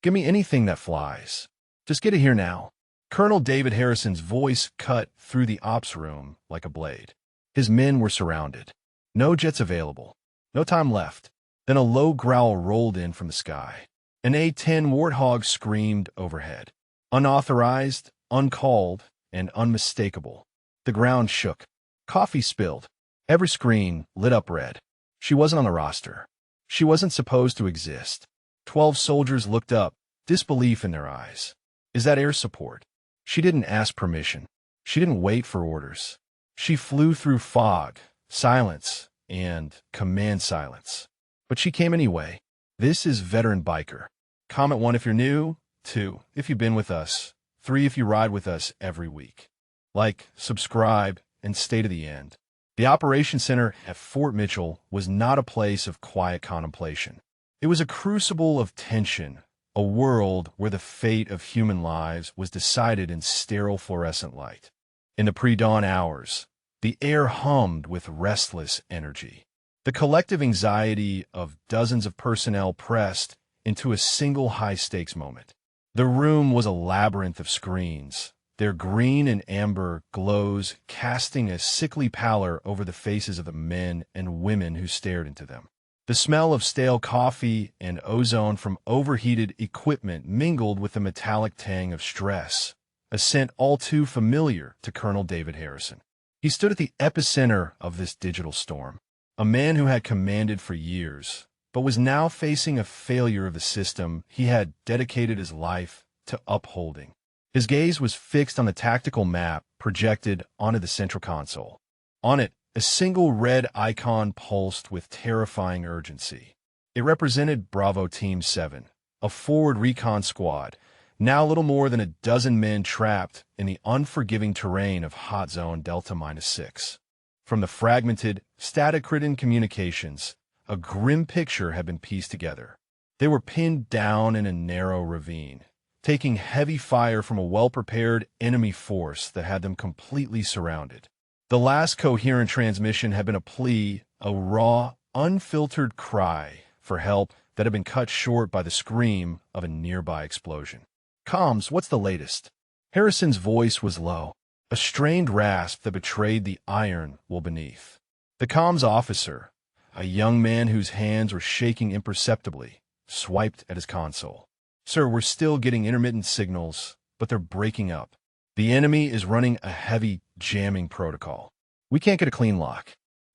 Give me anything that flies. Just get it here now. Colonel David Harrison's voice cut through the ops room like a blade. His men were surrounded. No jets available. No time left. Then a low growl rolled in from the sky. An A-10 Warthog screamed overhead. Unauthorized, uncalled, and unmistakable. The ground shook. Coffee spilled. Every screen lit up red. She wasn't on the roster. She wasn't supposed to exist. 12 soldiers looked up, disbelief in their eyes. Is that air support? She didn't ask permission. She didn't wait for orders. She flew through fog, silence, and command silence. But she came anyway. This is Veteran Biker. Comment 1 if you're new, 2 if you've been with us, 3 if you ride with us every week. Like, subscribe, and stay to the end. The Operations Center at Fort Mitchell was not a place of quiet contemplation. It was a crucible of tension, a world where the fate of human lives was decided in sterile fluorescent light. In the pre-dawn hours, the air hummed with restless energy. The collective anxiety of dozens of personnel pressed into a single high-stakes moment. The room was a labyrinth of screens, their green and amber glows casting a sickly pallor over the faces of the men and women who stared into them. The smell of stale coffee and ozone from overheated equipment mingled with the metallic tang of stress, a scent all too familiar to Colonel David Harrison. He stood at the epicenter of this digital storm, a man who had commanded for years, but was now facing a failure of the system he had dedicated his life to upholding. His gaze was fixed on the tactical map projected onto the central console. On it, a single red icon pulsed with terrifying urgency. It represented Bravo Team 7, a forward recon squad, now little more than a dozen men trapped in the unforgiving terrain of Hot Zone Delta-6. From the fragmented, static-ridden communications, a grim picture had been pieced together. They were pinned down in a narrow ravine, taking heavy fire from a well-prepared enemy force that had them completely surrounded. The last coherent transmission had been a plea, a raw, unfiltered cry for help that had been cut short by the scream of a nearby explosion. "Comms, what's the latest?" Harrison's voice was low, a strained rasp that betrayed the iron wool beneath. The comms officer, a young man whose hands were shaking imperceptibly, swiped at his console. "Sir, we're still getting intermittent signals, but they're breaking up. The enemy is running a heavy jamming protocol. We can't get a clean lock."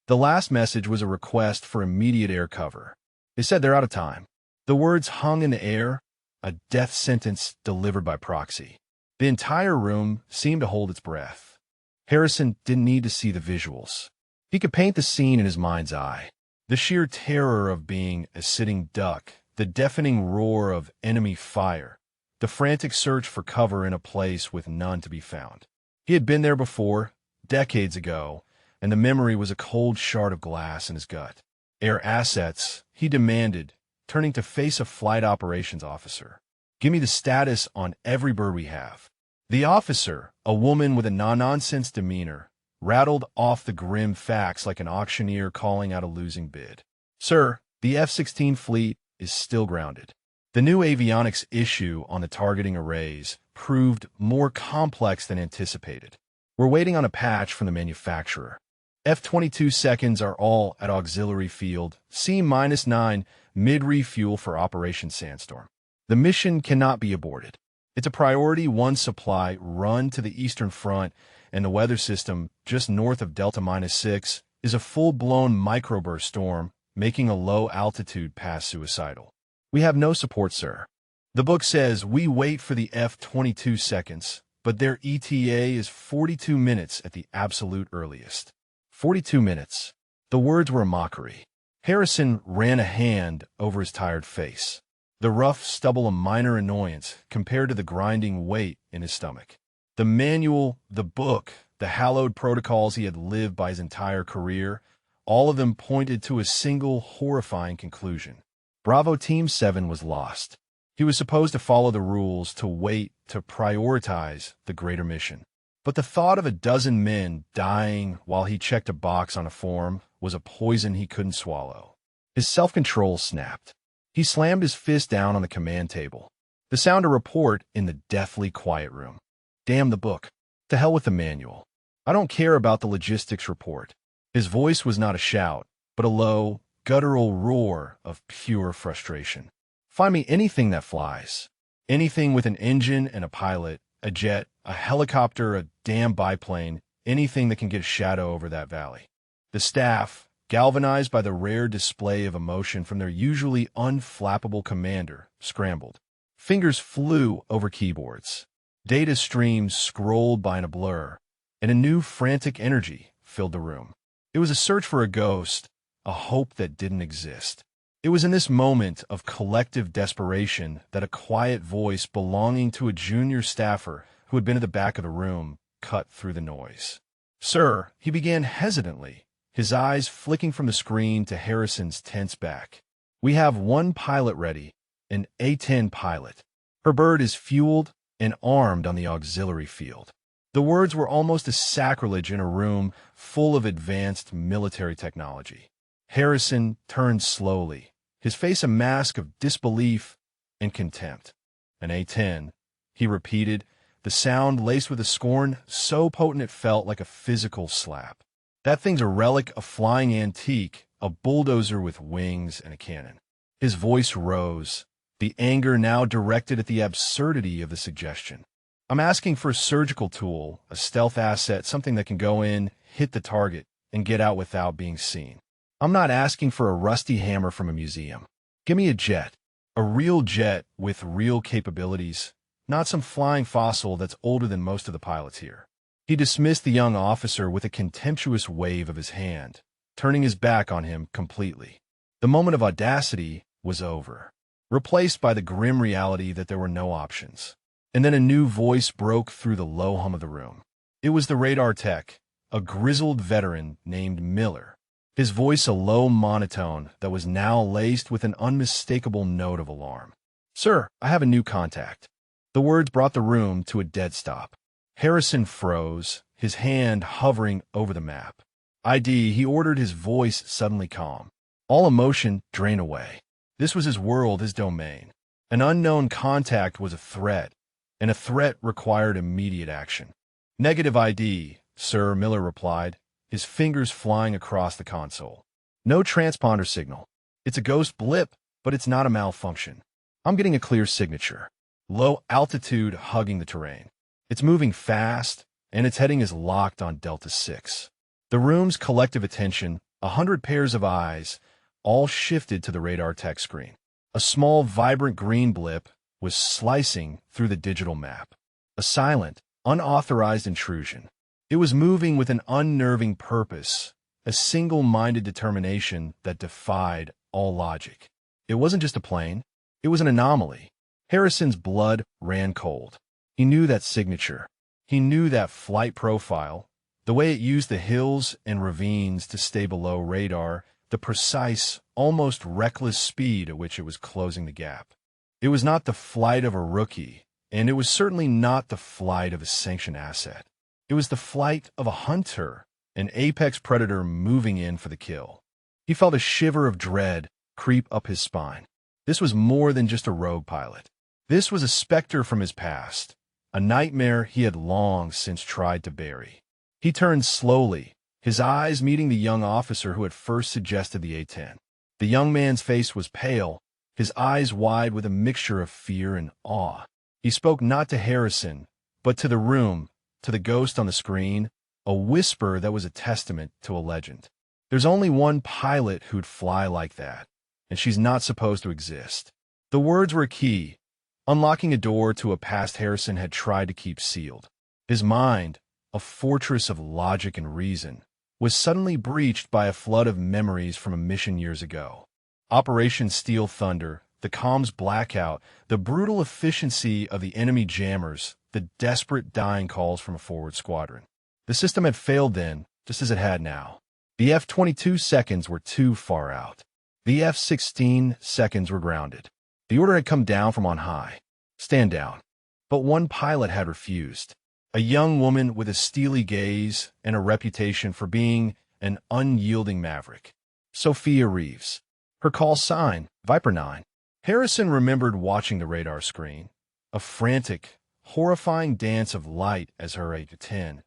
The last message was a request for immediate air cover. They said they're out of time. The words hung in the air, a death sentence delivered by proxy. The entire room seemed to hold its breath. Harrison didn't need to see the visuals. He could paint the scene in his mind's eye. The sheer terror of being a sitting duck, the deafening roar of enemy fire, the frantic search for cover in a place with none to be found. He had been there before, decades ago, and the memory was a cold shard of glass in his gut. "Air assets," he demanded, turning to face a flight operations officer. "Give me the status on every bird we have." The officer, a woman with a no-nonsense demeanor, rattled off the grim facts like an auctioneer calling out a losing bid. "Sir, the F-16 fleet is still grounded. The new avionics issue on the targeting arrays proved more complex than anticipated. We're waiting on a patch from the manufacturer. F-22 seconds are all at auxiliary field, C-9, mid-refuel for Operation Sandstorm. The mission cannot be aborted. It's a Priority 1 supply run to the Eastern Front, and the weather system just north of Delta-6 is a full-blown microburst storm, making a low-altitude pass suicidal. We have no support, sir. The book says we wait for the F-22 seconds, but their ETA is 42 minutes at the absolute earliest." 42 minutes. The words were a mockery. Harrison ran a hand over his tired face, the rough stubble a minor annoyance compared to the grinding weight in his stomach. The manual, the book, the hallowed protocols he had lived by his entire career, all of them pointed to a single horrifying conclusion. Bravo Team 7 was lost. He was supposed to follow the rules, to wait, to prioritize the greater mission. But the thought of a dozen men dying while he checked a box on a form was a poison he couldn't swallow. His self-control snapped. He slammed his fist down on the command table. The sound of report in the deathly quiet room. Damn the book. To hell with the manual. I don't care about the logistics report. His voice was not a shout, but a low, guttural roar of pure frustration. Find me anything that flies. Anything with an engine and a pilot, a jet, a helicopter, a damn biplane, anything that can get a shadow over that valley. The staff, galvanized by the rare display of emotion from their usually unflappable commander, scrambled. Fingers flew over keyboards. Data streams scrolled by in a blur, and a new frantic energy filled the room. It was a search for a ghost, a hope that didn't exist. It was in this moment of collective desperation that a quiet voice belonging to a junior staffer who had been at the back of the room cut through the noise. "Sir," he began hesitantly, his eyes flicking from the screen to Harrison's tense back. "We have one pilot ready, an A-10 pilot. Her bird is fueled and armed on the auxiliary field." The words were almost a sacrilege in a room full of advanced military technology. Harrison turned slowly, his face a mask of disbelief and contempt. "An A-10, he repeated, the sound laced with a scorn so potent it felt like a physical slap. "That thing's a relic, a flying antique, a bulldozer with wings and a cannon." His voice rose, the anger now directed at the absurdity of the suggestion. "I'm asking for a surgical tool, a stealth asset, something that can go in, hit the target, and get out without being seen. I'm not asking for a rusty hammer from a museum. Give me a jet, a real jet with real capabilities, not some flying fossil that's older than most of the pilots here." He dismissed the young officer with a contemptuous wave of his hand, turning his back on him completely. The moment of audacity was over, replaced by the grim reality that there were no options. And then a new voice broke through the low hum of the room. It was the radar tech, a grizzled veteran named Miller, his voice a low monotone that was now laced with an unmistakable note of alarm. "Sir, I have a new contact." The words brought the room to a dead stop. Harrison froze, his hand hovering over the map. "ID," he ordered, his voice suddenly calm. All emotion drained away. This was his world, his domain. An unknown contact was a threat, and a threat required immediate action. "Negative ID, sir," Miller replied, his fingers flying across the console. "No transponder signal. It's a ghost blip, but it's not a malfunction. I'm getting a clear signature. Low altitude hugging the terrain. It's moving fast, and its heading is locked on Delta 6. The room's collective attention, 100 pairs of eyes, all shifted to the radar tech screen. A small, vibrant green blip was slicing through the digital map. A silent, unauthorized intrusion. It was moving with an unnerving purpose, a single-minded determination that defied all logic. It wasn't just a plane. It was an anomaly. Harrison's blood ran cold. He knew that signature. He knew that flight profile, the way it used the hills and ravines to stay below radar, the precise, almost reckless speed at which it was closing the gap. It was not the flight of a rookie, and it was certainly not the flight of a sanctioned asset. It was the flight of a hunter, an apex predator moving in for the kill. He felt a shiver of dread creep up his spine. This was more than just a rogue pilot. This was a specter from his past, a nightmare he had long since tried to bury. He turned slowly, his eyes meeting the young officer who had first suggested the A-10. The young man's face was pale, his eyes wide with a mixture of fear and awe. He spoke not to Harrison, but to the room, to the ghost on the screen, a whisper that was a testament to a legend. "There's only one pilot who'd fly like that, and she's not supposed to exist." The words were a key, unlocking a door to a past Harrison had tried to keep sealed. His mind, a fortress of logic and reason, was suddenly breached by a flood of memories from a mission years ago. Operation Steel Thunder, the comms blackout, the brutal efficiency of the enemy jammers, the desperate dying calls from a forward squadron. The system had failed then, just as it had now. The F-22 seconds were too far out. The F-16 seconds were grounded. The order had come down from on high. Stand down. But one pilot had refused. A young woman with a steely gaze and a reputation for being an unyielding maverick. Sophia Reeves. Her call sign, Viper 9. Harrison remembered watching the radar screen, a frantic, horrifying dance of light as her A-10,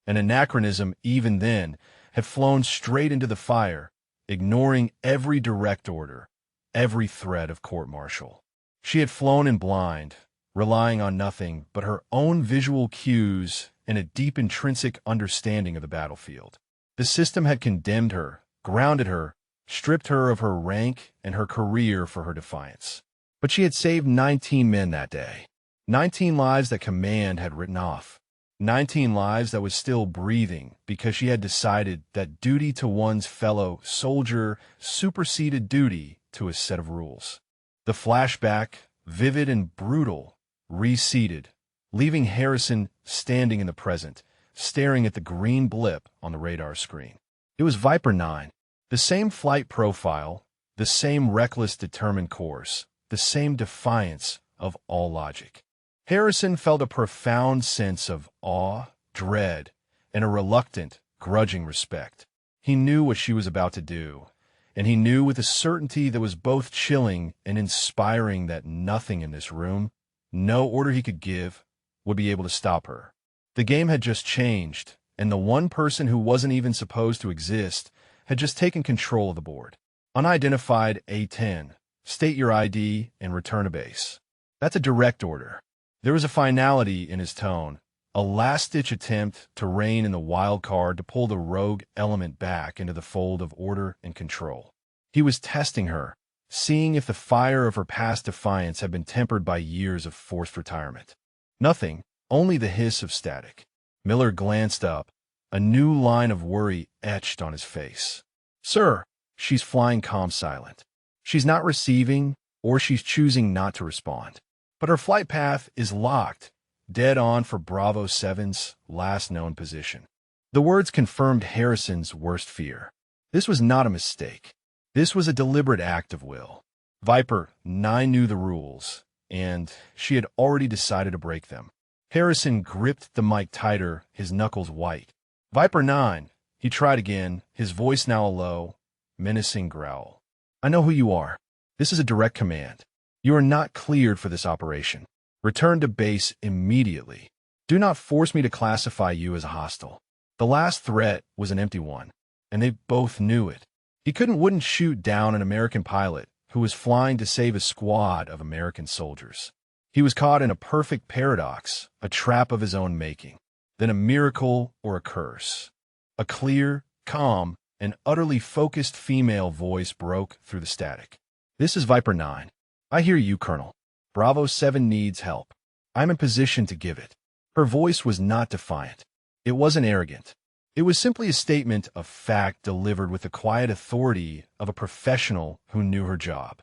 an anachronism even then, had flown straight into the fire, ignoring every direct order, every threat of court-martial. She had flown in blind, relying on nothing but her own visual cues and a deep intrinsic understanding of the battlefield. The system had condemned her, grounded her, stripped her of her rank and her career for her defiance. But she had saved 19 men that day. 19 lives that command had written off. 19 lives that was still breathing because she had decided that duty to one's fellow soldier superseded duty to a set of rules. The flashback, vivid and brutal, receded, leaving Harrison standing in the present, staring at the green blip on the radar screen. It was Viper 9, the same flight profile, the same reckless, determined course, the same defiance of all logic. Harrison felt a profound sense of awe, dread, and a reluctant, grudging respect. He knew what she was about to do, and he knew with a certainty that was both chilling and inspiring that nothing in this room, no order he could give, would be able to stop her. The game had just changed, and the one person who wasn't even supposed to exist had just taken control of the board. Unidentified A-10, state your ID and return to base. That's a direct order. There was a finality in his tone, a last-ditch attempt to rein in the wild card to pull the rogue element back into the fold of order and control. He was testing her, seeing if the fire of her past defiance had been tempered by years of forced retirement. Nothing, only the hiss of static. Miller glanced up, a new line of worry etched on his face. "Sir," she's flying calm silent. She's not receiving, or she's choosing not to respond. But her flight path is locked, dead on for Bravo 7's last known position. The words confirmed Harrison's worst fear. This was not a mistake. This was a deliberate act of will. Viper 9 knew the rules, and she had already decided to break them. Harrison gripped the mic tighter, his knuckles white. "Viper 9, he tried again, his voice now a low, menacing growl. "I know who you are. This is a direct command. You are not cleared for this operation. Return to base immediately. Do not force me to classify you as a hostile." The last threat was an empty one, and they both knew it. He wouldn't shoot down an American pilot who was flying to save a squad of American soldiers. He was caught in a perfect paradox, a trap of his own making. Then a miracle or a curse. A clear, calm, and utterly focused female voice broke through the static. "This is Viper 9. I hear you, Colonel. Bravo 7 needs help. I'm in position to give it." Her voice was not defiant. It wasn't arrogant. It was simply a statement of fact delivered with the quiet authority of a professional who knew her job.